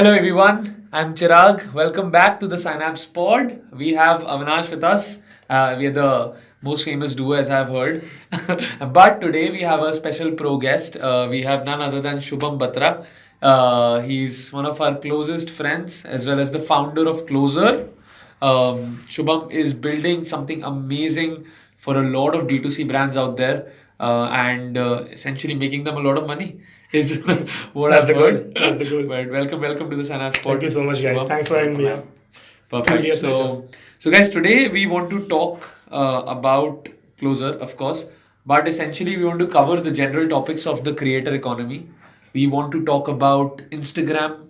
Hello everyone, I'm Chirag. Welcome back to the Synapse Pod. We have Avinash with us. We are the most famous duo as I've heard. But today we have a special pro guest. We have none other than Shubham Batra. He's one of our closest friends as well as the founder of Closer. Shubham is building something amazing for a lot of D2C brands out there and essentially making them a lot of money is what That's I've the goal. heard. That's the goal. But welcome to the Synapse Pod. Thank you so much, guys. Shubham. Thanks for having me here. Truly Perfect. a So guys, today we want to talk about Closer, of course, but essentially we want to cover the general topics of the creator economy. We want to talk about Instagram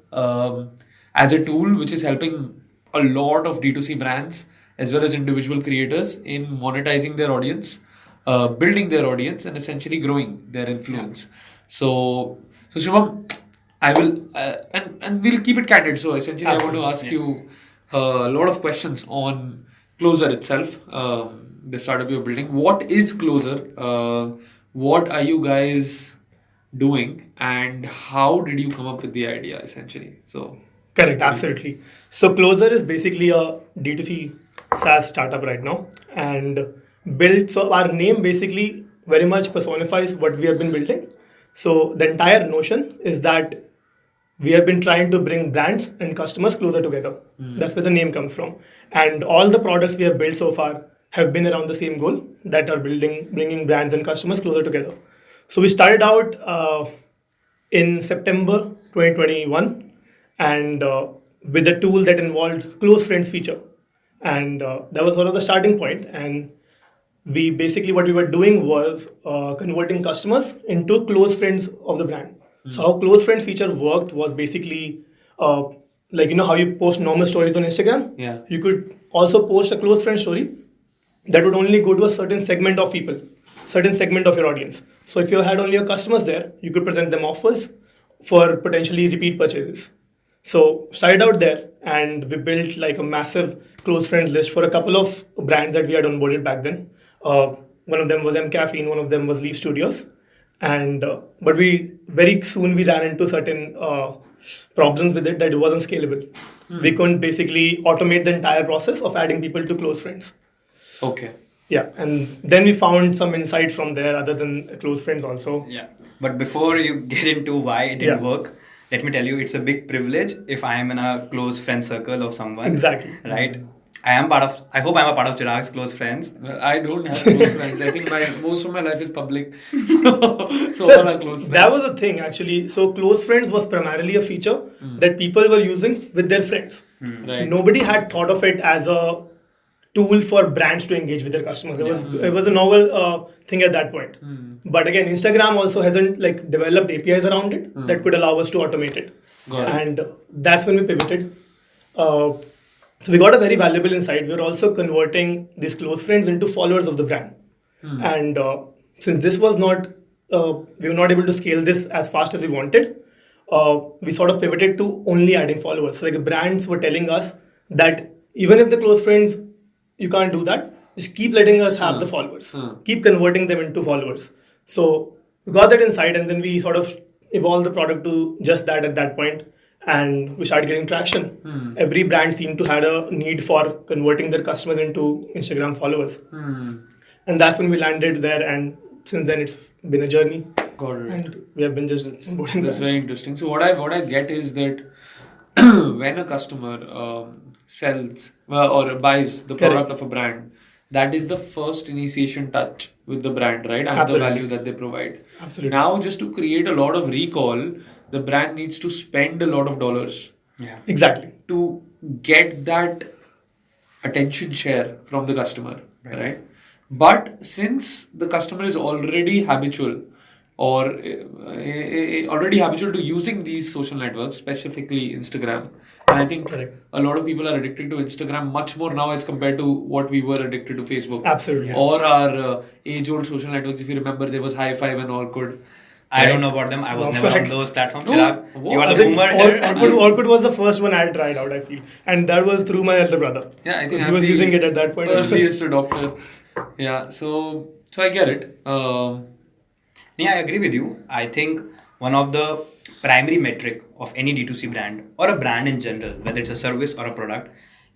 as a tool which is helping a lot of D2C brands as well as individual creators in monetizing their audience, building their audience, and essentially growing their influence. So Shubham, I will, and we'll keep it candid. So essentially, I want to ask you a lot of questions on Closer itself, the startup you're building. What is Closer? What are you guys doing, and how did you come up with the idea? Essentially, so Correct, absolutely. So Closer is basically a D2C SaaS startup right now and built. So our name basically very much personifies what we have been building. So the entire notion is that we have been trying to bring brands and customers closer together. That's where the name comes from. And all the products we have built so far have been around the same goal that are bringing brands and customers closer together. So we started out in September 2021 and with a tool that involved close friends feature. And that was sort of the starting point. And we basically what we were doing was converting customers into close friends of the brand. So how close friends feature worked was basically like how you post normal stories on Instagram. Yeah. You could also post a close friend story that would only go to a certain segment of people, certain segment of your audience. So if you had only your customers there, you could present them offers for potentially repeat purchases. So started out there and we built like a massive close friends list for a couple of brands that we had onboarded back then. One of them was M Caffeine, one of them was Leaf Studios. And but we very soon we ran into certain problems with it that it wasn't scalable. We couldn't basically automate the entire process of adding people to close friends. okay. Yeah, and then we found some insight from there other than close friends also. Yeah. But before you get into why it didn't Yeah. work, let me tell you, it's a big privilege if I am in a close friend circle of someone. Exactly. Right? I hope I'm a part of Chirag's close friends. Well, I don't have close friends. I think most of my life is public, so all are close friends. That was the thing actually. So close friends was primarily a feature that people were using with their friends. Right. Nobody had thought of it as a tool for brands to engage with their customers. It was a novel thing at that point. But again, Instagram also hasn't like developed APIs around it that could allow us to automate it. Got it. And that's when we pivoted. So we got a very valuable insight. We were also converting these close friends into followers of the brand. And since this was not, we were not able to scale this as fast as we wanted, we sort of pivoted to only adding followers. So like the brands were telling us that even if the close friends, you can't do that, just keep letting us have the followers. Keep converting them into followers. So we got that insight and then we sort of evolved the product to just that at that point. And we started getting traction. Every brand seemed to had a need for converting their customers into Instagram followers. And that's when we landed there. And since then, it's been a journey. Got it. And we have been just onboarding That's brands. very interesting. So what I get is that when a customer sells or buys the product of a brand, that is the first initiation touch with the brand, right? And Absolutely. the value that they provide. Absolutely. Now, just to create a lot of recall, the brand needs to spend a lot of dollars Yeah. Exactly. to get that attention share from the customer, right? But since the customer is already habitual or already habitual to using these social networks, specifically Instagram, and I think Correct. a lot of people are addicted to Instagram much more now as compared to what we were addicted to Facebook. Absolutely. Or our age-old social networks. If you remember, there was High Five and Orkut. I don't know about them. I was No, never on fact. those platforms. No. Chirag, What? you are I the think boomer here. Orkut was the first one I tried out, I feel. And that was through my elder brother. Yeah, I think He I'm was the using it at that point. earliest adopter. Yeah, so I get it. Yeah, I agree with you. I think one of the primary metric of any D2C brand or a brand in general, whether it's a service or a product,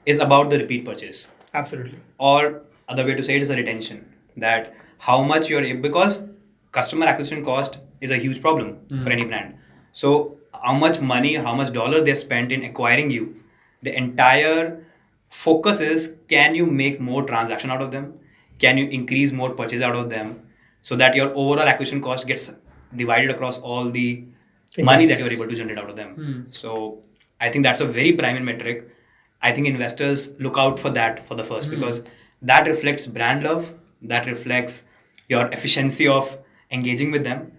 is about the repeat purchase. Absolutely. Or other way to say it is a retention. That how much you're able, because customer acquisition cost is a huge problem for any brand. So how much money, how much dollar they spent in acquiring you, the entire focus is, can you make more transaction out of them? Can you increase more purchase out of them, so that your overall acquisition cost gets divided across all the money that you're able to generate out of them. So I think that's a very primary metric. I think investors look out for that for the first, because that reflects brand love, that reflects your efficiency of engaging with them.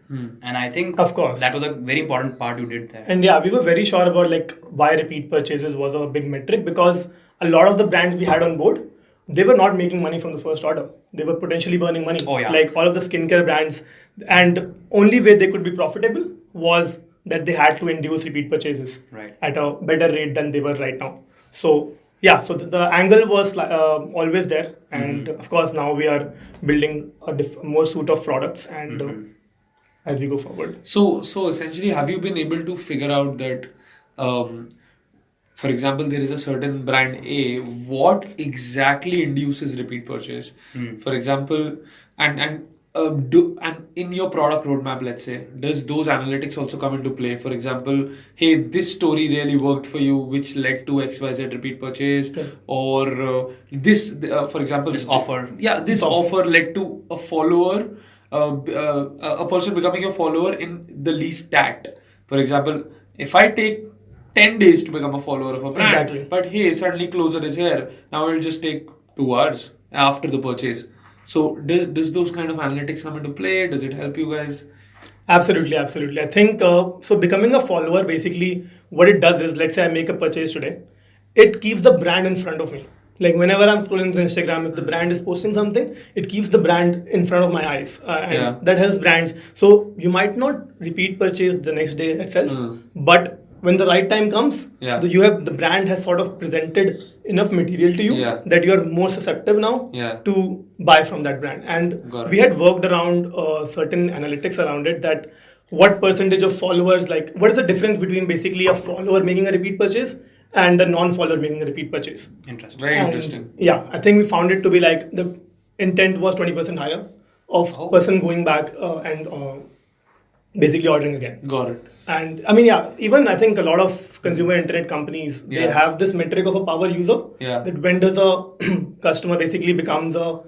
And I think Of course. that was a very important part you did there. And yeah, we were very sure about like why repeat purchases was a big metric, because a lot of the brands we had on board, they were not making money from the first order. They were potentially burning money. Oh, yeah. Like all of the skincare brands, and only way they could be profitable was that they had to induce repeat purchases Right. at a better rate than they were right now. So yeah, so the angle was always there, and of course now we are building a more suite of products, and as we go forward. So essentially, have you been able to figure out that, for example, there is a certain brand A, what exactly induces repeat purchase? For example, and in your product roadmap, let's say, does those analytics also come into play? For example, hey, this story really worked for you, which led to XYZ repeat purchase, or for example, This offer. Yeah, this offer led to a follower. A person becoming a follower in the least tact. For example, if I take 10 days to become a follower of a brand, Exactly. but hey, suddenly closer is here, now it'll just take 2 hours after the purchase. So does those kind of analytics come into play? Does it help you guys? Absolutely. I think so. Becoming a follower, basically, what it does is, let's say I make a purchase today, it keeps the brand in front of me. Like whenever I'm scrolling through Instagram, if the brand is posting something, it keeps the brand in front of my eyes, and that helps brands. So you might not repeat purchase the next day itself, but when the right time comes, the brand has sort of presented enough material to you that you are more susceptible now to buy from that brand. And we had worked around certain analytics around it, that what percentage of followers, like what is the difference between basically a follower making a repeat purchase and a non-follower making a repeat purchase. Interesting. Very interesting. Yeah, I think we found it to be like the intent was 20% higher of person going back and basically ordering again. Got it. And I mean, yeah, even I think a lot of consumer internet companies, they have this metric of a power user. Yeah. That when does a customer basically becomes a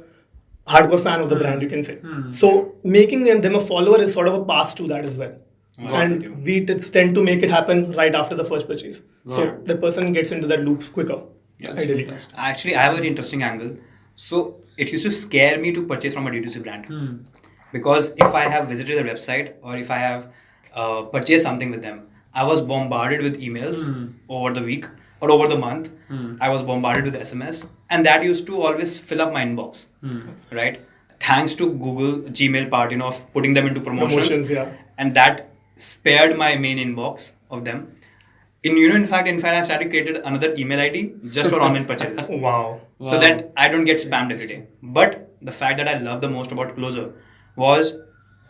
hardcore fan of the brand, you can say. So making them a follower is sort of a pass to that as well. And we tend to make it happen right after the first purchase. So the person gets into that loop quicker. Yes. Ideally. Actually, I have a very interesting angle. So it used to scare me to purchase from a D2C brand. Because if I have visited their website, or if I have purchased something with them, I was bombarded with emails over the week or over the month. I was bombarded with SMS, and that used to always fill up my inbox. Right? Thanks to Google Gmail part, of putting them into promotions, and that spared my main inbox of them. In fact, I started created another email ID just for online purchases. Wow. So that I don't get spammed every day. But the fact that I love the most about Closer was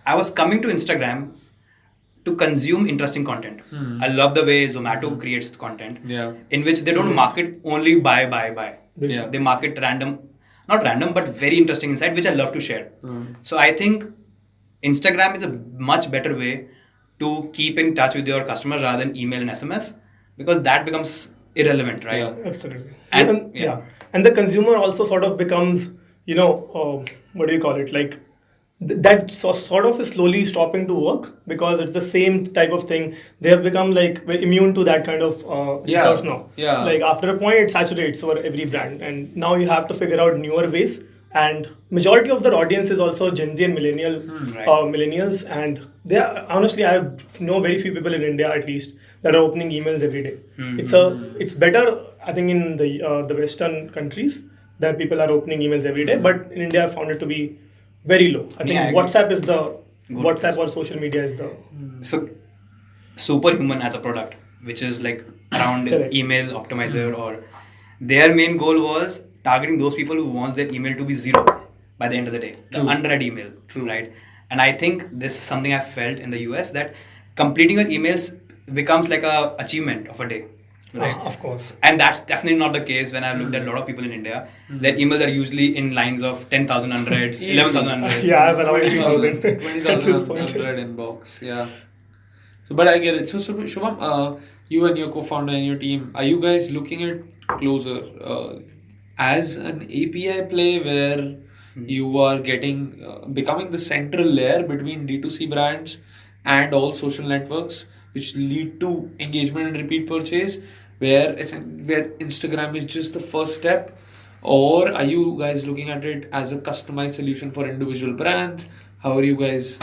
I was coming to Instagram to consume interesting content. I love the way Zomato creates content in which they don't market only buy. They market not random, but very interesting insight, which I love to share. So I think Instagram is a much better way to keep in touch with your customers rather than email and SMS, because that becomes irrelevant, right? Yeah. Absolutely. And, And the consumer also sort of becomes, what do you call it? Like that sort of is slowly stopping to work, because it's the same type of thing. They have become like very immune to that kind of resource now. Yeah. Like after a point, it saturates for every brand, and now you have to figure out newer ways. And majority of their audience is also Gen Z and millennials, and they are, honestly, I know very few people in India at least that are opening emails every day. It's better, I think, in the Western countries that people are opening emails every day, but in India I found it to be very low. I think WhatsApp or social media is the So Superhuman as a product, which is like around email optimizer, or their main goal was targeting those people who wants their email to be zero by the end of the day. The unread email. Right? And I think this is something I felt in the US, that completing your emails becomes like a achievement of a day. Right. Of course. And that's definitely not the case when I've looked at a lot of people in India. Their emails are usually in lines of 10,000 hundreds, 11,000 hundreds. Yeah, I have around 20,000 20,000 at this point. inbox. Yeah. So, but I get it. So, Shubham, you and your co-founder and your team, are you guys looking at Closer as an API play where you are becoming the central layer between D2C brands and all social networks, which lead to engagement and repeat purchase, where Instagram is just the first step? Or are you guys looking at it as a customized solution for individual brands? How are you guys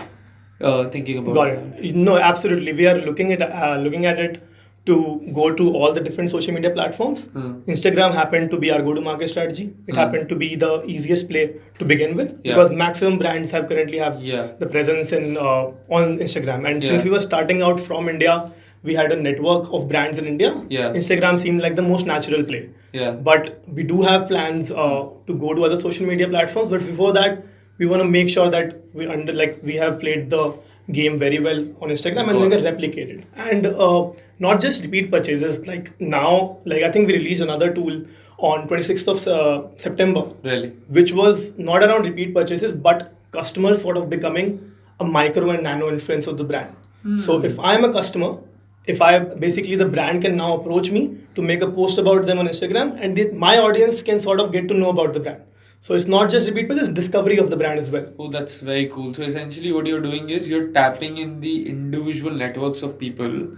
thinking about Got that? it. No, absolutely. We are looking at it to go to all the different social media platforms. Instagram happened to be our go-to-market strategy. It happened to be the easiest play to begin with because maximum brands currently have the presence on Instagram. And since we were starting out from India, we had a network of brands in India. Instagram seemed like the most natural play. But we do have plans to go to other social media platforms. But before that, we want to make sure that we have played the game very well on Instagram and we can replicate it. And not just repeat purchases. Like now, I think we released another tool on 26th of September. Really? Which was not around repeat purchases, but customers sort of becoming a micro and nano influence of the brand. So if I'm a customer, the brand can now approach me to make a post about them on Instagram, and my audience can sort of get to know about the brand. So it's not just repeat purchase, discovery of the brand as well. Oh, that's very cool. So essentially what you're doing is you're tapping in the individual networks of people.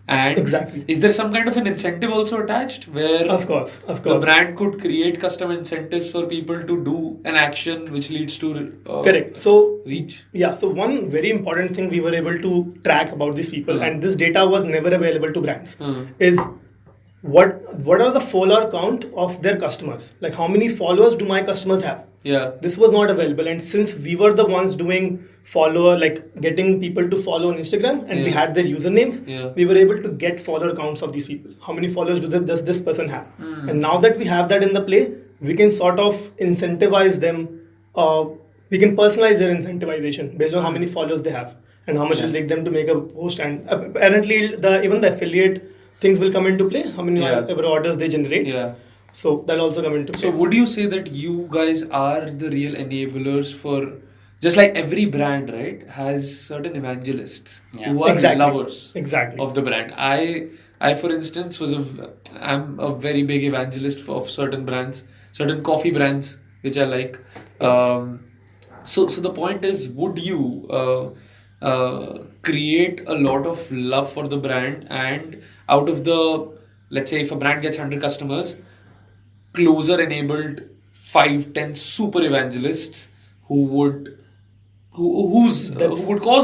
And exactly. Is there some kind of an incentive also attached where of course the brand could create custom incentives for people to do an action which leads to correct. So reach? Yeah, so one very important thing we were able to track about these people, and this data was never available to brands, is what are the follower count of their customers? Like how many followers do my customers have? Yeah. This was not available, and since we were the ones doing getting people to follow on Instagram, and we had their usernames, we were able to get follower counts of these people. How many followers does this person have? And now that we have that in the play, we can sort of incentivize them. We can personalize their incentivization based on how many followers they have and how much it'll take them to make a post. And apparently, even the affiliate things will come into play. How many ever orders they generate. Yeah. So that'll also come into play. So would you say that you guys are the real enablers for, just like every brand, right, has certain evangelists who are lovers of the brand. I for instance I'm a very big evangelist of certain brands, certain coffee brands which I like. So the point is, would you create a lot of love for the brand, and out of the, let's say if a brand gets 100 customers, Closer enabled 5-10 super evangelists who would cause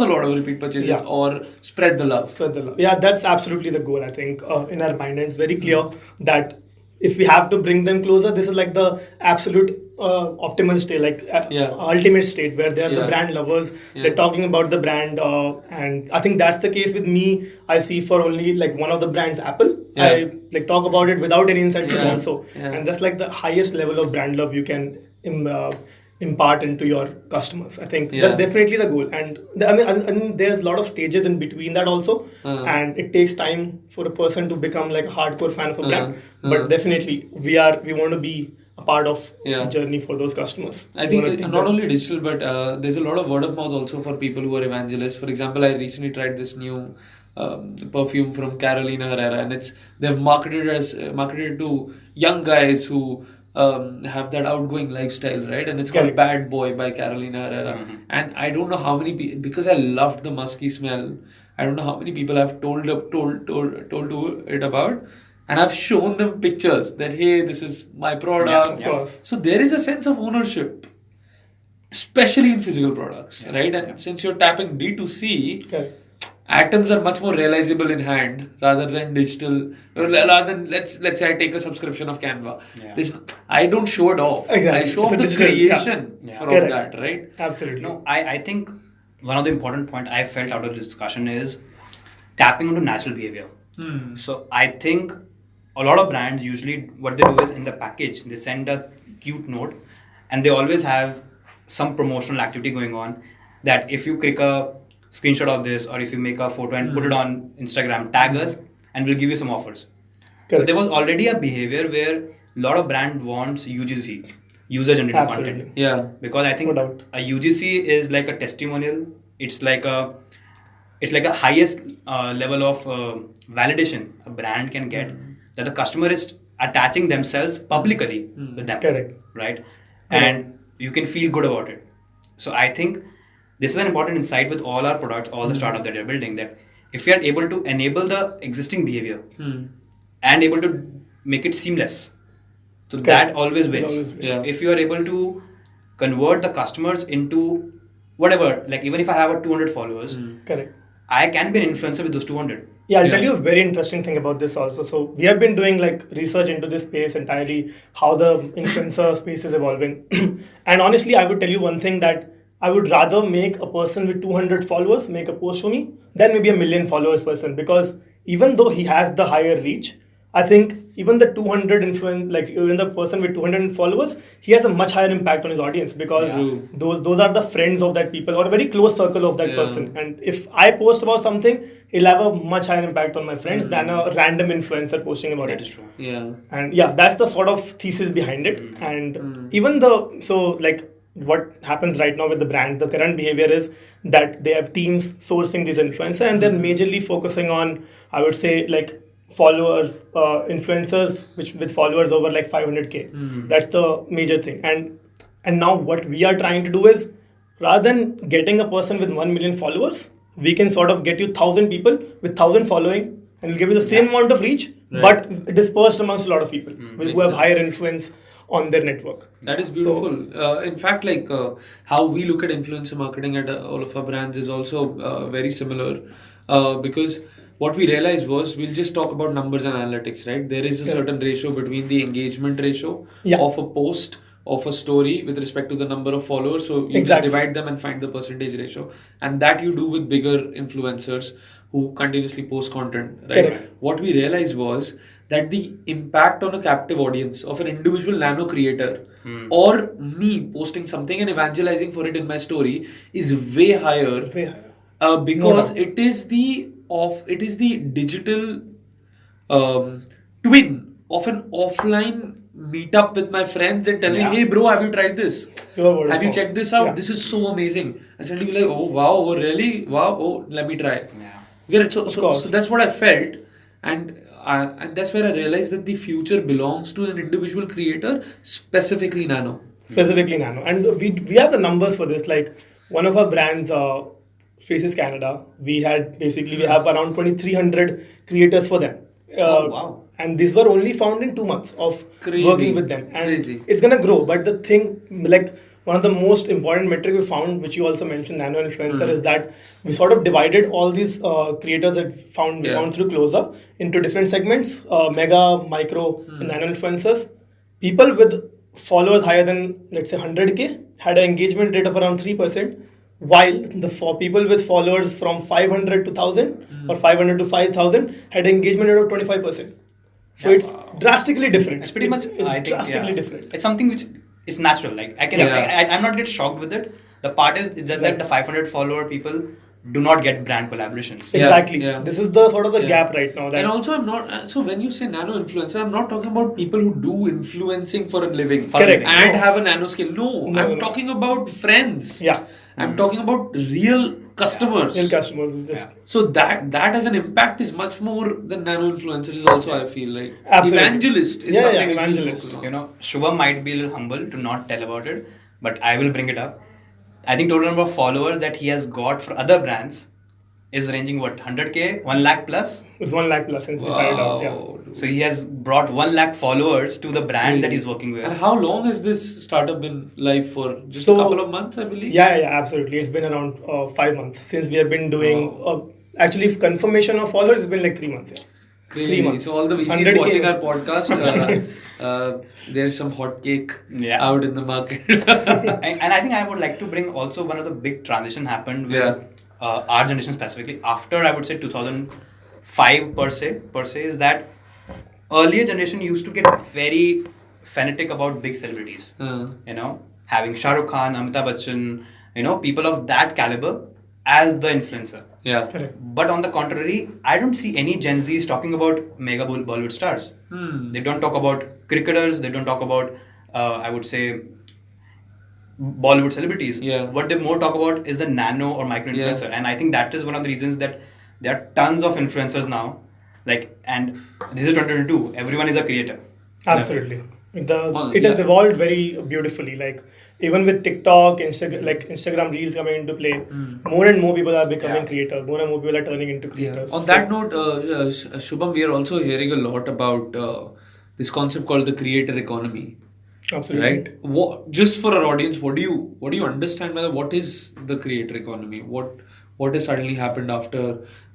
a lot of repeat purchases or spread the love. Yeah, that's absolutely the goal, I think, in our mind. And it's very clear that if we have to bring them closer, this is like the absolute optimal state, ultimate state where they are the brand lovers. They're talking about the brand, and I think that's the case with me. I see for only one of the brands, Apple. I talk about it without any incentive also, and that's the highest level of brand love you can impart into your customers. I think that's definitely the goal, and I mean there's a lot of stages in between that also, and it takes time for a person to become a hardcore fan of a brand. But definitely we want to be a part of the journey for those customers. I think not only digital, but there's a lot of word of mouth also for people who are evangelists. For example, I recently tried this new perfume from Carolina Herrera, and they've marketed it to young guys who have that outgoing lifestyle, right? And it's called Bad Boy by Carolina Herrera. And I don't know how many people, because I loved the musky smell, I don't know how many people I've told to it about. And I've shown them pictures that, hey, this is my product. So there is a sense of ownership, especially in physical products, right? And since you're tapping D2C, atoms are much more realizable in hand rather than digital. Rather than let's say I take a subscription of Canva. I don't show it off. I show off the creation from that, right? Absolutely. No, I think one of the important points I felt out of this discussion is tapping into natural behavior. So I think a lot of brands usually what they do is in the package they send a cute note, and they always have some promotional activity going on that if you click a screenshot of this, or if you make a photo and put it on Instagram, tag us, and we'll give you some offers. So Correct. there was already a behavior where a lot of brand wants UGC, user generated Absolutely. content. Yeah. Because I think No doubt. a UGC is like a testimonial. It's like a highest level of validation a brand can get, that the customer is attaching themselves publicly with them. Correct. Right? Correct. And you can feel good about it. So I think this is an important insight with all our products, all the startups that you're building, that if we are able to enable the existing behavior and able to make it seamless, so that always wins. always wins. So Yeah. if you are able to convert the customers into whatever, like even if I have a 200 followers, Correct. I can be an influencer with those 200. Yeah, I'll Yeah. tell you a very interesting thing about this also. So we have been doing like research into this space entirely, how the influencer space is evolving. And honestly, I would tell you one thing, that I would rather make a person with 200 followers make a post for me than maybe a million followers person, because even though he has the higher reach, I think even the 200 like even the person with 200 followers, he has a much higher impact on his audience, because True. those are the friends of that people, or a very close circle of that Yeah. person. And if I post about something, it'll have a much higher impact on my friends than a random influencer posting about That it. is true. Yeah. And yeah, that's the sort of thesis behind it. And even like what happens right now with the brand, the current behavior is that they have teams sourcing these influencers, and they're majorly focusing on, I would say, like followers, influencers which with followers over like 500k. That's the major thing. And now what we are trying to do is, rather than getting a person with 1 million followers, we can sort of get you 1,000 people with 1,000 following, and we'll give you the same amount of reach, Right. but dispersed amongst a lot of people who Makes have sense. higher influence on their network. That is beautiful. In fact, like how we look at influencer marketing at all of our brands is also very similar, because what we realized was, we'll just talk about numbers and analytics, right? There is a Yeah. certain ratio between the engagement ratio Yeah. of a post, of a story with respect to the number of followers. So you just Exactly. divide them and find the percentage ratio, and that you do with bigger influencers who continuously post content, right? Correct. What we realized was that the impact on a captive audience of an individual nano creator or me posting something and evangelizing for it in my story is way higher, Way higher. because No it is the digital twin of an offline meetup with my friends and telling, Yeah. hey bro, have you tried this? Your word of Have you mouth. checked this out? Yeah. This is so amazing. And suddenly you're like, oh wow, oh really? Wow, oh let me try. Yeah. Get it? So course. that's what I felt, and that's where I realized that the future belongs to an individual creator, specifically nano. Specifically nano. And we have the numbers for this. Like one of our brands, Faces Canada, we have around 2,300 creators for them. Oh, wow. And these were only found in 2 months of Crazy. working with them. And Crazy. it's gonna grow. But the thing, like one of the most important metric we found, which you also mentioned, nano influencer, is that we sort of divided all these creators that we found through Closer into different segments: mega, micro, and nano influencers. People with followers higher than, let's say, 100k had an engagement rate of around 3%, while the people with followers from 500 to 1000 or 500 to 5000 had an engagement rate of 25%. So it's drastically different. It's pretty much. It's I think, drastically yeah. different. It's something which is natural. Like I can. Yeah. I'm not get shocked with it. The part is just that the 500 follower people do not get brand collaborations. Yeah, Exactly. yeah. This is the sort of the Yeah. gap right now. That And also, I'm not. So when you say nano influencer, I'm not talking about people who do influencing for a living, Correct. and No. have a nano scale. No, No, I'm no. talking about friends. Yeah. I'm talking about real customers. real customers just So that as an impact is much more than nano influencer is also, I feel like. Absolutely. Evangelist is Yeah, something yeah, which we evangelist. focus on. You know, Shubham might be a little humble to not tell about it, but I will bring it up. I think total number of followers that he has got for other brands is ranging 100k, 1 lakh plus. it's 1 lakh plus since we started out. Yeah. Wow, dude. So he has brought 1 lakh followers to the brand that he's working with. And how long has this startup been live for? Just So- a couple of months, I believe. Yeah, absolutely. It's been around 5 months since we have been doing. Actually, confirmation of followers has been like 3 months. Yeah. 3 Crazy. months. So all the VCs 100K. watching our podcast, there's some hot cake Yeah. out in the market. and I think I would like to bring also one of the big transition happened with our generation specifically after I would say 2005 per se is that earlier generation used to get very fanatic about big celebrities. You know, having Shah Rukh Khan, Amitabh Bachchan, you know, people of that caliber as the influencer. Yeah. Correct. But on the contrary, I don't see any Gen Zs talking about mega Bollywood stars. They don't talk about cricketers. They don't talk about, I would say, Bollywood celebrities. Yeah. What they more talk about is the nano or micro influencer, and I think that is one of the reasons that there are tons of influencers now. Like, and this is 2022. Everyone is a creator. Absolutely. Well, It has yeah. evolved very beautifully. Like even with TikTok, Instagram Reels coming into play, more and more people are becoming Yeah. creators. More and more people are turning into Yeah. creators. On So- that note, Shubham, we are also hearing a lot about this concept called the creator economy. absolutely. Right. Just for our audience, what do you understand by what is the creator economy? What has suddenly happened after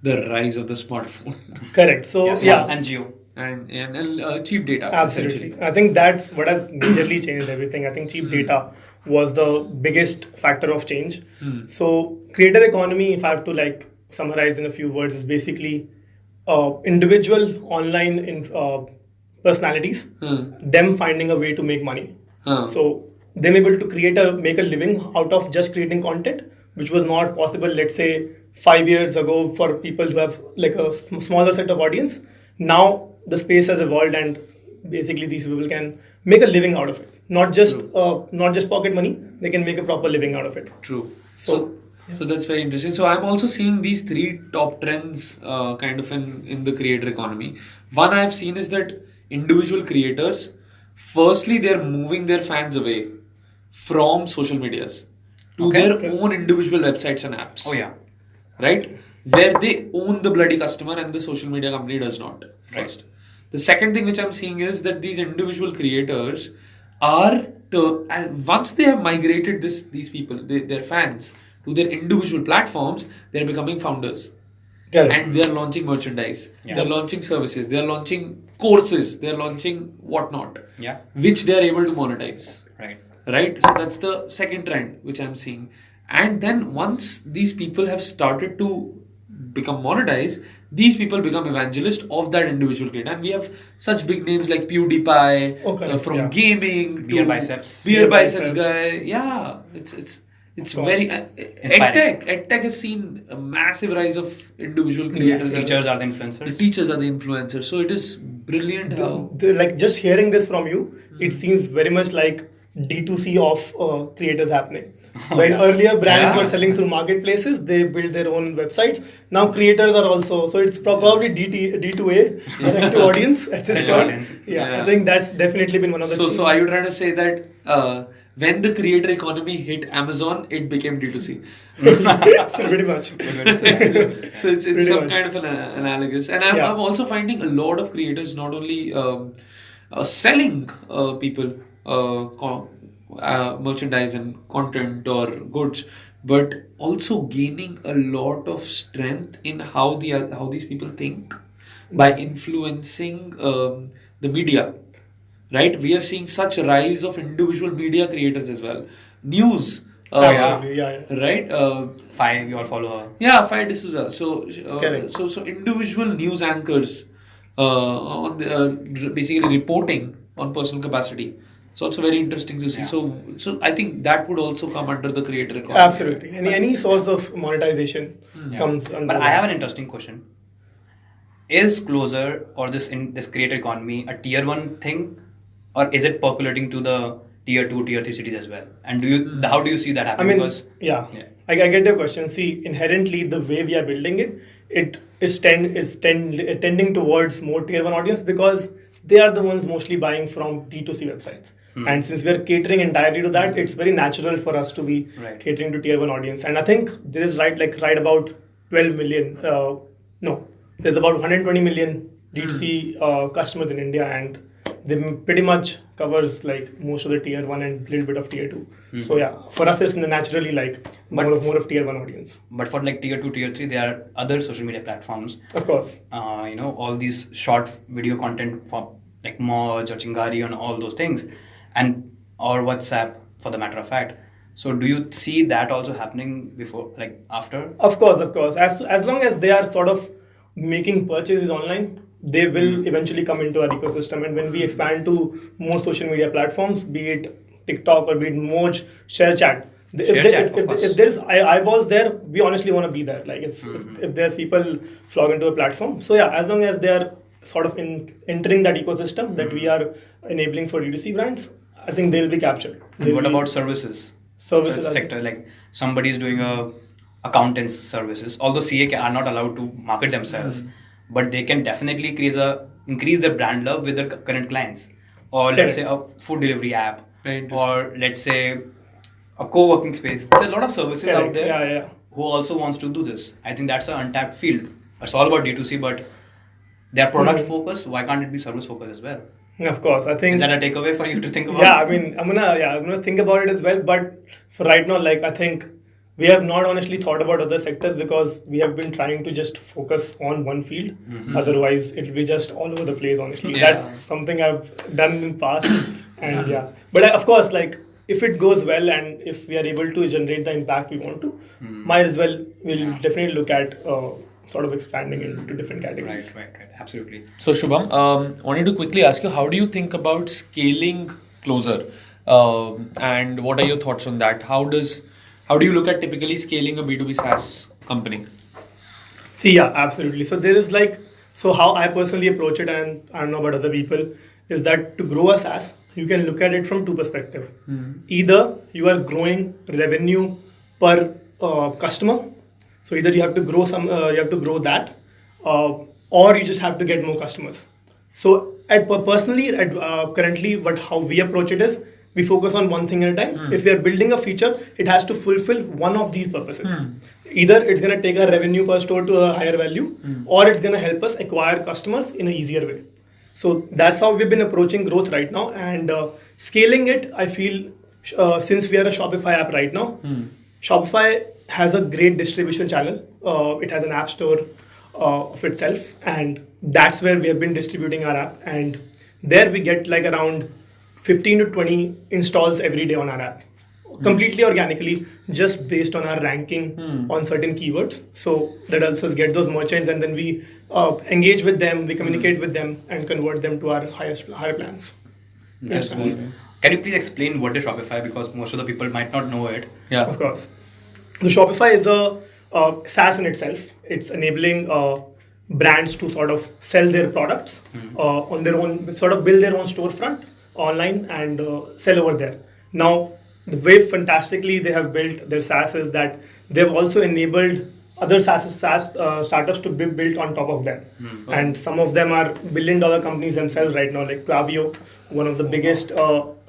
the rise of the smartphone Correct. So Yes, yeah, and Geo. and cheap data? absolutely. Essentially. I think that's what has majorly changed everything. I think cheap data was the biggest factor of change. So creator economy, if I have to like summarize in a few words, is basically individual online personalities, them finding a way to make money. Huh. So them able to make a living out of just creating content, which was not possible, let's say 5 years ago for people who have like a smaller set of audience. Now the space has evolved, and basically these people can make a living out of it. Not just pocket money; they can make a proper living out of it. True. So- So that's very interesting. So I'm also seeing these three top trends kind of in the creator economy. One I've seen is that individual creators, firstly, they're moving their fans away from social medias to Okay. their own individual websites and apps. Oh yeah. Right? Where they own the bloody customer and the social media company does not. First. The second thing which I'm seeing is that these individual creators are once they have migrated these people, their fans, to their individual platforms, they're becoming founders. Correct. And they're launching merchandise, Yeah. they're launching services, they're launching courses, they're launching whatnot, Yeah. which they're able to monetize. Right. Right? So that's the second trend which I'm seeing. And then once these people have started to become monetized, these people become evangelists of that individual creator. And we have such big names like PewDiePie, Okay, from yeah. gaming Beer to biceps. Beer Beer biceps biceps. guy. Yeah, it's Cool. very Inspiring. edtech has seen a massive rise of individual creators. and Teachers are the the influencers. teachers are the influencers. So it is brilliant how Like just hearing this from you, it seems very much like D2C of creators happening. When earlier brands Yeah. were selling through marketplaces, they build their own websites. Now creators are also, so it's probably D2A, direct to audience at this Direct to point. audience. Yeah, Yeah. I think that's definitely been one of the So, changes. so are you trying to say that when the creator economy hit Amazon, it became D2C? Pretty much. So it's Pretty some much. kind of an analogous. And I'm, Yeah. I'm also finding a lot of creators not only selling people merchandise and content or goods, but also gaining a lot of strength in how these people think by influencing the media. Right, we are seeing such a rise of individual media creators as well. News, Absolutely, yeah. right? Five, your follower. Yeah, Fire D'Souza. So, Correct. so individual news anchors on basically reporting on personal capacity. It's also very interesting to see. Yeah. So I think that would also come under the creator economy. Absolutely. Any source of monetization Yeah. comes under But I that. have an interesting question. Is Closer or this creator economy a tier 1 thing, or is it percolating to the tier 2, tier 3 cities as well? And how do you see that I happening? mean, yeah. I get your question. See, inherently, the way we are building it, it is tending towards more tier 1 audience because they are the ones mostly buying from D2C websites. And since we are catering entirely to that, it's very natural for us to be Right. catering to tier 1 audience. And I think there is right about 12 million, there's about 120 million D2C customers in India, and they pretty much covers like most of the tier 1 and a little bit of tier 2. So yeah, for us it's naturally like more of tier 1 audience. But for like tier 2, tier 3, there are other social media platforms. Of course. All these short video content for like Moj or Chingari and all those things, or WhatsApp for the matter of fact. So do you see that also happening before, like after? Of course. As long as they are sort of making purchases online, they will eventually come into our ecosystem. And when we expand to more social media platforms, be it TikTok or be it Moj, ShareChat, Share chat, of course. If there's eyeballs there, we honestly want to be there. Like if there's people flog into a platform. So yeah, as long as they're sort of entering that ecosystem that we are enabling for D2C brands, I think they'll be captured. And what about services? Services sector, like somebody is doing a accountant's services. Although CA are not allowed to market themselves, but they can definitely increase their brand love with their current clients. Or let's say a food delivery app, or let's say a co-working space. There's a lot of services out there who also wants to do this. I think that's an untapped field. It's all about D2C, but they're product focused. Why can't it be service focused as well? Of course, I think. Is that a takeaway for you to think about? Yeah, I mean, I'm gonna think about it as well. But for right now, like I think we have not honestly thought about other sectors because we have been trying to just focus on one field. Otherwise, it'll be just all over the place. Honestly, that's something I've done in the past, and But of course, like if it goes well and if we are able to generate the impact we want to, might as well we'll definitely look at sort of expanding into different categories. Right. Absolutely. So Shubham, wanted to quickly ask you, how do you think about scaling Closer? And what are your thoughts on that? How do you look at typically scaling a B2B SaaS company? See, yeah, absolutely. So there is how I personally approach it, and I don't know about other people, is that to grow a SaaS, you can look at it from two perspectives. Either you are growing revenue per customer, so either you have to grow that, or you just have to get more customers. So currently, how we approach it is we focus on one thing at a time. If we are building a feature, it has to fulfill one of these purposes. Either it's going to take our revenue per store to a higher value, or it's going to help us acquire customers in an easier way. So that's how we've been approaching growth right now, and scaling it. I feel since we are a Shopify app right now, Shopify has a great distribution channel. It has an app store of itself, and that's where we have been distributing our app. And there we get like around 15 to 20 installs every day on our app, completely organically, just based on our ranking on certain keywords. So that helps us get those merchants, and then we engage with them, we communicate with them, and convert them to our higher plans. That's cool. Can you please explain what is Shopify, because most of the people might not know it? Yeah, of course. So Shopify is a SaaS in itself. It's enabling brands to sort of sell their products on their own, sort of build their own storefront online and sell over there. Now, the way fantastically they have built their SaaS is that they've also enabled other SaaS startups to be built on top of them. And some of them are billion-dollar companies themselves right now, like Klaviyo, one of the biggest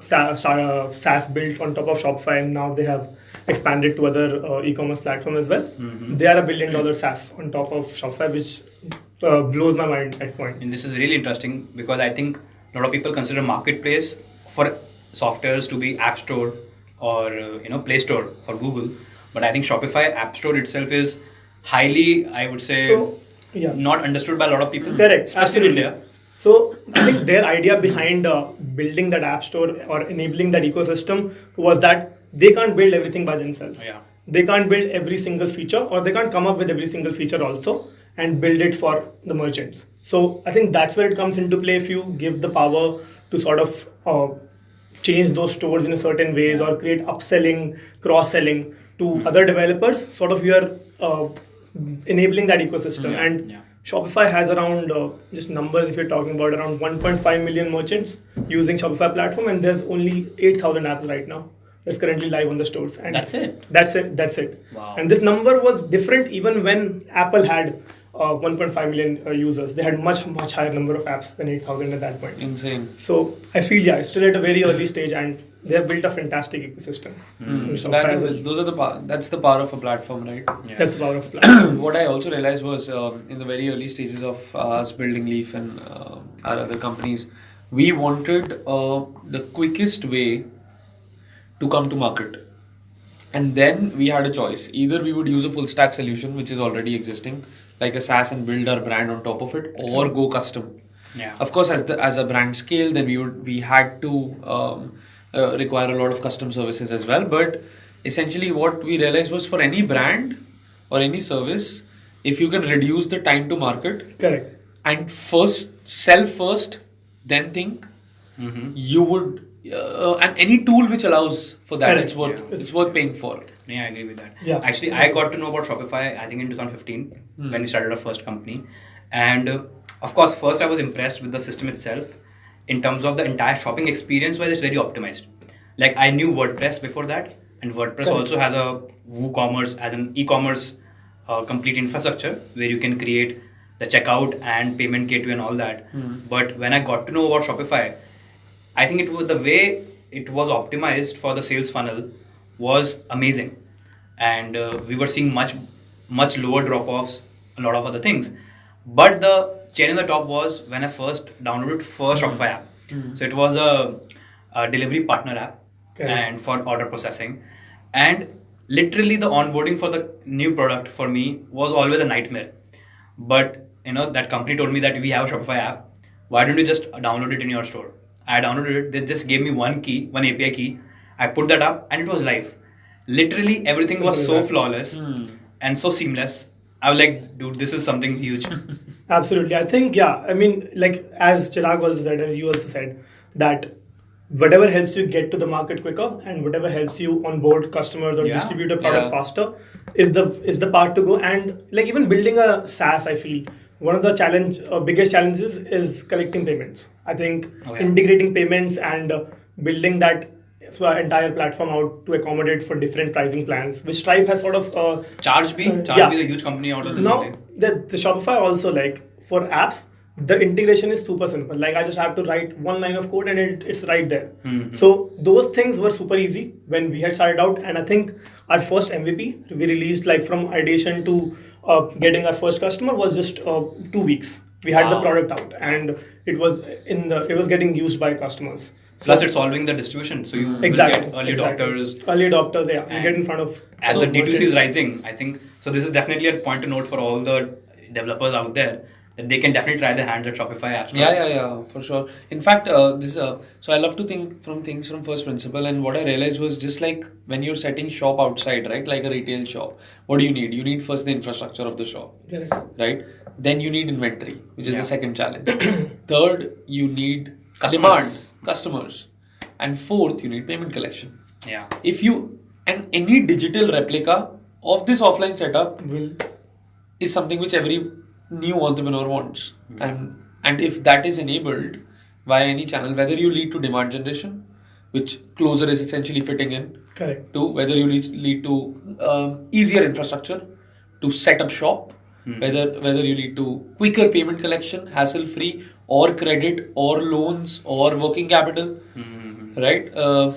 SaaS built on top of Shopify, and now they have expanded to other e-commerce platforms as well. They are a billion-dollar SaaS on top of Shopify, which blows my mind at point. And this is really interesting because I think a lot of people consider marketplace for softwares to be App Store or Play Store for Google, but I think Shopify App Store itself is highly, I would say, not understood by a lot of people. Correct, especially in India. So I think their idea behind building that app store or enabling that ecosystem was that they can't build everything by themselves. Yeah. They can't build every single feature, or they can't come up with every single feature also and build it for the merchants. So I think that's where it comes into play. If you give the power to sort of change those stores in a certain ways or create upselling, cross-selling to other developers, sort of you are enabling that ecosystem. And Shopify has around, just numbers if you're talking about, around 1.5 million merchants using Shopify platform, and there's only 8,000 apps right now that's currently live on the stores. And that's it? That's it. Wow. And this number was different even when Apple had 1.5 million users. They had much higher number of apps than 8,000 at that point. Insane. So I feel, it's still at a very early stage, and they have built a fantastic ecosystem. That's the power of a platform, right? Yeah. That's the power of a platform. What I also realized was in the very early stages of us building Leaf and our other companies, we wanted the quickest way to come to market. And then we had a choice. Either we would use a full stack solution, which is already existing, like a SaaS, and build our brand on top of it, or go custom. Yeah. Of course, as a brand scale, then we had to require a lot of custom services as well. But essentially what we realized was, for any brand or any service, if you can reduce the time to market, correct, and sell first, then think, you would and any tool which allows for that, Correct. it's worth paying for. Yeah, I agree with that. Yeah. Actually, I got to know about Shopify, I think in 2015 when we started our first company. And of course, first I was impressed with the system itself. In terms of the entire shopping experience, where it's very optimized. Like I knew WordPress before that, and WordPress also has a WooCommerce as an e-commerce complete infrastructure where you can create the checkout and payment gateway and all that. But when I got to know about Shopify, I think it was the way it was optimized for the sales funnel was amazing, and we were seeing much lower drop offs, a lot of other things. But the cherry on the top was when I first downloaded first Shopify app. So it was a delivery partner app and for order processing, and literally the onboarding for the new product for me was always a nightmare. But that company told me that we have a Shopify app. Why don't you just download it in your store? I downloaded it. They just gave me one API key. I put that up and it was live. Literally everything was so flawless and so seamless. I was like, dude, this is something huge. Absolutely. I think, yeah, I mean, like as Chirag also said, and you also said, that whatever helps you get to the market quicker and whatever helps you onboard customers or distribute a product faster is the part to go. And like even building a SaaS, I feel one of the biggest challenges is collecting payments. I think integrating payments and building that entire platform out to accommodate for different pricing plans, which Stripe has sort of Chargebee, the huge company out of this. Now the Shopify also, like for apps, the integration is super simple. Like I just have to write one line of code and it's right there. So those things were super easy when we had started out. And I think our first MVP we released, like from ideation to getting our first customer, was just 2 weeks. We had the product out and it was getting used by customers. Plus, it's solving the distribution. So you get early adopters. Early adopters, yeah. You get in front of. As the D2C is rising, I think so. This is definitely a point to note for all the developers out there, that they can definitely try their hand at Shopify apps. Yeah, for sure. In fact, so I love to think from things from first principle, and what I realized was just like when you're setting shop outside, right, like a retail shop, what do you need? You need first the infrastructure of the shop, right? Then you need inventory, which is the second challenge. Third, you need customers, and fourth, you need payment collection. Yeah. And any digital replica of this offline setup is something which every new entrepreneur wants. And if that is enabled via any channel, whether you lead to demand generation, which Closer is essentially fitting in, to whether you lead to easier infrastructure to set up shop, whether you lead to quicker payment collection, hassle-free, or credit, or loans, or working capital, right? Or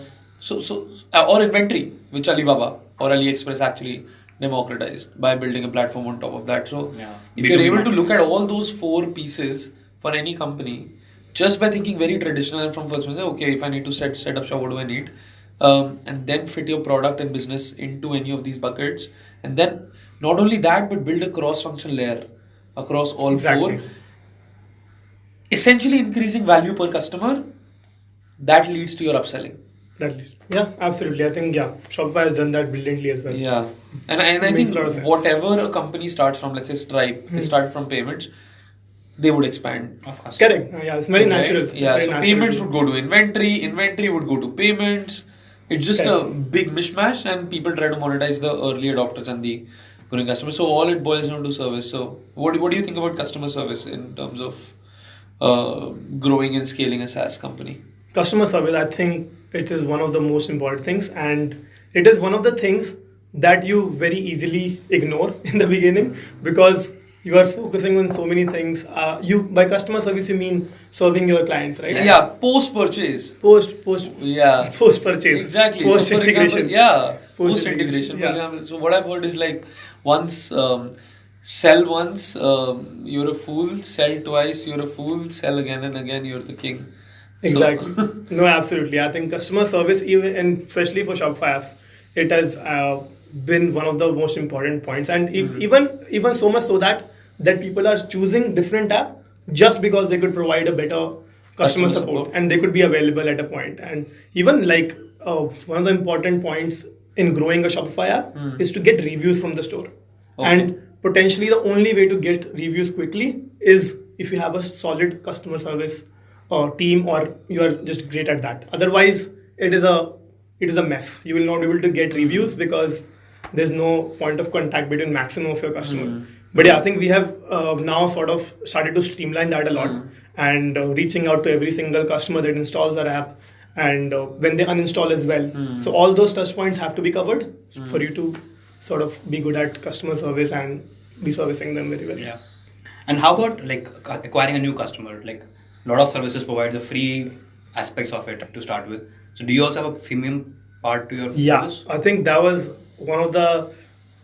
inventory, which Alibaba or AliExpress actually democratized by building a platform on top of that. So if you're able to look at all those four pieces for any company, just by thinking very traditional and from first, okay, if I need to set up shop, what do I need? And then fit your product and business into any of these buckets. And then not only that, but build a cross-function layer across all four. Essentially increasing value per customer, that leads to your upselling. Yeah, absolutely. I think, Shopify has done that brilliantly as well. Yeah. And I think whatever a company starts from, let's say Stripe, they start from payments, they would expand. Of course. Correct. Yeah, it's very natural. Yeah, so payments would go to inventory would go to payments. It's just a big mishmash, and people try to monetize the early adopters and the growing customers. So all it boils down to service. So what do you think about customer service in terms of growing and scaling a SaaS company? Customer service, I think it is one of the most important things, and it is one of the things that you very easily ignore in the beginning because you are focusing on so many things. By customer service, you mean serving your clients, right? Yeah, post-purchase. Post-purchase. Exactly. Post-integration. Post-integration. For example, so what I've heard is like sell once, you're a fool. Sell twice, you're a fool. Sell again and again, you're the king. Exactly. No, absolutely. I think customer service, even and especially for Shopify apps, it has been one of the most important points. And even so much so that people are choosing different app just because they could provide a better customer support and they could be available at a point. And even like one of the important points in growing a Shopify app is to get reviews from the store. And potentially the only way to get reviews quickly is if you have a solid customer service team, or you are just great at that. Otherwise, it is a mess. You will not be able to get reviews because there's no point of contact between maximum of your customers. But yeah, I think we have now sort of started to streamline that a lot, and reaching out to every single customer that installs our app, and when they uninstall as well. So all those touch points have to be covered for you to sort of be good at customer service and be servicing them very well. Yeah. And how about like acquiring a new customer? Like a lot of services provide the free aspects of it to start with. So do you also have a freemium part to your service? I think that was one of the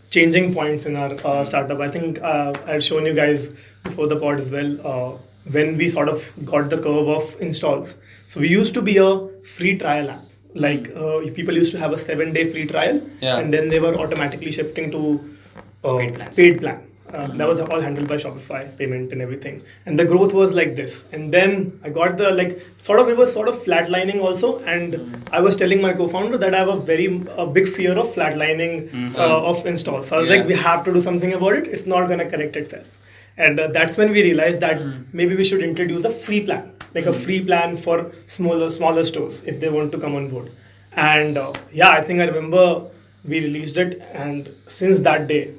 changing points in our startup. I think I had shown you guys before the pod as well, when we sort of got the curve of installs. So we used to be a free trial app. Like people used to have a 7-day free trial, and then they were automatically shifting to paid plan. That was all handled by Shopify, payment and everything. And the growth was like this. And then I got the it was sort of flatlining also. And I was telling my co-founder that I have a big fear of flatlining of installs. So I was like, we have to do something about it. It's not going to correct itself. And that's when we realized that maybe we should introduce a free plan, like a free plan for smaller stores if they want to come on board. And I think I remember we released it. And since that day,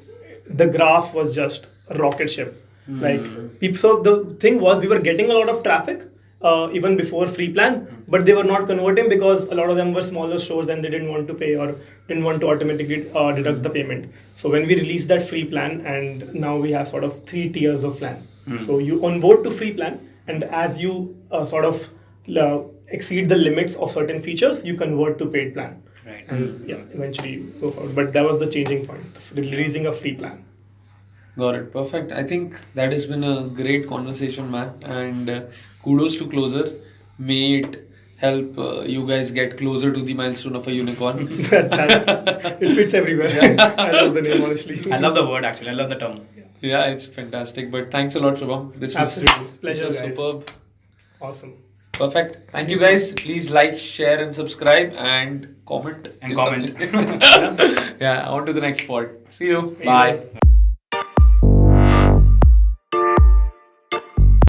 the graph was just a rocket ship. So the thing was, we were getting a lot of traffic even before free plan, but they were not converting because a lot of them were smaller stores and they didn't want to pay or didn't want to automatically deduct the payment. So when we released that free plan, and now we have sort of 3 tiers of plan. So you onboard to free plan, and as you sort of exceed the limits of certain features, you convert to paid plan. Right. And eventually you go forward. But that was the changing point, releasing a free plan. Got it. Perfect. I think that has been a great conversation, man. And kudos to Closer. May it help you guys get closer to the milestone of a unicorn. It fits everywhere. I love the name, honestly. I love the word, actually. I love the term. Yeah, it's fantastic. But thanks a lot, Shubham. This was pleasure, guys. Superb. Awesome. Perfect. Thank you, guys. Please like, share, and subscribe, and comment. And comment. Yeah, on to the next pod. See you. See you. Bye.